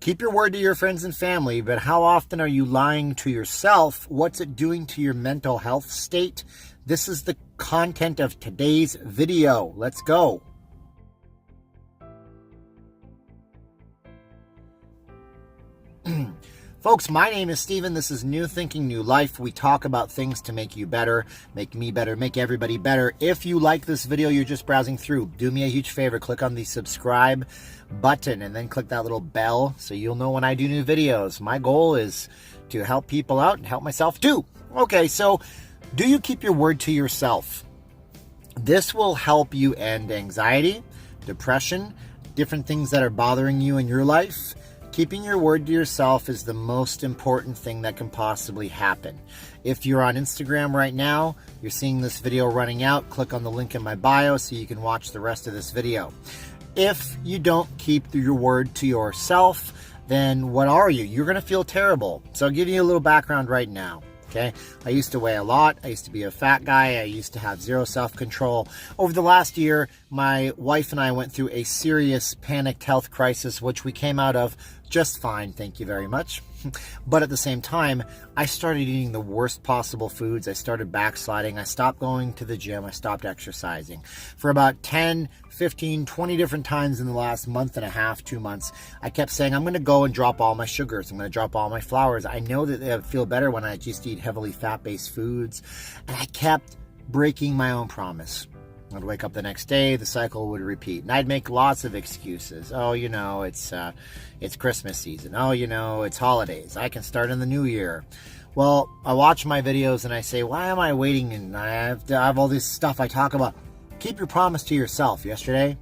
Keep your word to your friends and family, but how often are you lying to yourself? What's it doing to your mental health state? This is the content of today's video. Let's go. Folks, my name is Steven. This is New Thinking, New Life. We talk about things to make you better, make me better, make everybody better. If you like this video, you're just browsing through, do me a huge favor. Click on the subscribe button and then click that little bell so you'll know when I do new videos. My goal is to help people out and help myself too. Okay, so do you keep your word to yourself? This will help you end anxiety, depression, different things that are bothering you in your life. Keeping your word to yourself is the most important thing that can possibly happen. If you're on Instagram right now, you're seeing this video running out, click on the link in my bio so you can watch the rest of this video. If you don't keep your word to yourself, then what are you? You're going to feel terrible. So I'll give you a little background right now. Okay, I used to weigh a lot. I used to be a fat guy. I used to have zero self-control. Over the last year, my wife and I went through a serious panicked health crisis, which we came out of just fine, thank you very much. But at the same time, I started eating the worst possible foods. I started backsliding. I stopped going to the gym. I stopped exercising. For about 10, 15, 20 different times in the last month and a half, 2 months, I kept saying, I'm going to go and drop all my sugars. I'm going to drop all my flours. I know that I feel better when I just eat heavily fat-based foods. And I kept breaking my own promise. I'd wake up the next day, the cycle would repeat, and I'd make lots of excuses. Oh, you know, it's Christmas season. Oh, you know, it's holidays. I can start in the new year. Well, I watch my videos and I say, why am I waiting? And I have all this stuff I talk about. Keep your promise to yourself. Yesterday,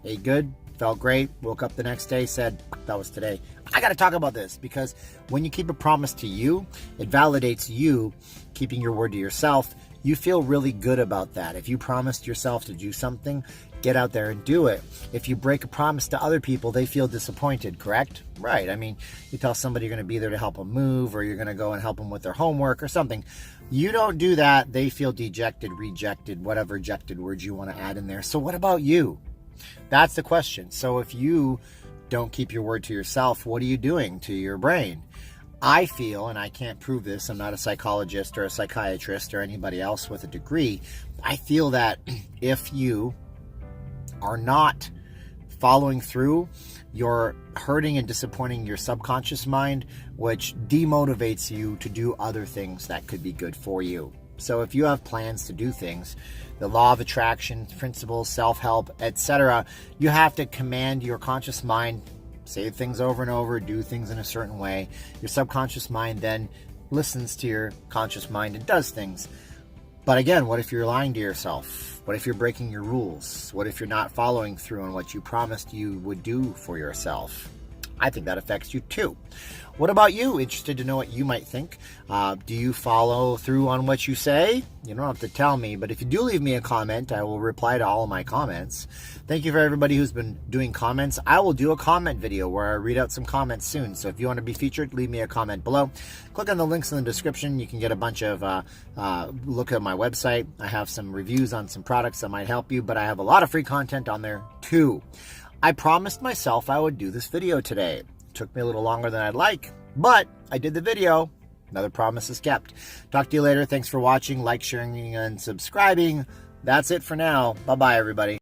ate good, felt great, woke up the next day, said, that was today. I got to talk about this because when you keep a promise to you, it validates you keeping your word to yourself. You feel really good about that. If you promised yourself to do something, get out there and do it. If you break a promise to other people, they feel disappointed, correct? Right. I mean, you tell somebody you're going to be there to help them move, or you're going to go and help them with their homework or something. You don't do that. They feel dejected, rejected, whatever rejected words you want to add in there. So what about you? That's the question. So if you don't keep your word to yourself, what are you doing to your brain? I feel, and I can't prove this, I'm not a psychologist or a psychiatrist or anybody else with a degree, I feel that if you are not following through, you're hurting and disappointing your subconscious mind, which demotivates you to do other things that could be good for you. So if you have plans to do things, the law of attraction, principles, self-help, etc., you have to command your conscious mind, say things over and over, do things in a certain way. Your subconscious mind then listens to your conscious mind and does things. But again, what if you're lying to yourself? What if you're breaking your rules? What if you're not following through on what you promised you would do for yourself? I think that affects you too. What about you? Interested to know what you might think. Do you follow through on what you say? You don't have to tell me, but if you do leave me a comment, I will reply to all of my comments. Thank you for everybody who's been doing comments. I will do a comment video where I read out some comments soon. So if you want to be featured, leave me a comment below. Click on the links in the description. You can get a bunch of, look at my website. I have some reviews on some products that might help you, but I have a lot of free content on there too. I promised myself I would do this video today. It took me a little longer than I'd like, but I did the video. Another promise is kept. Talk to you later. Thanks for watching, like, sharing, and subscribing. That's it for now. Bye-bye, everybody.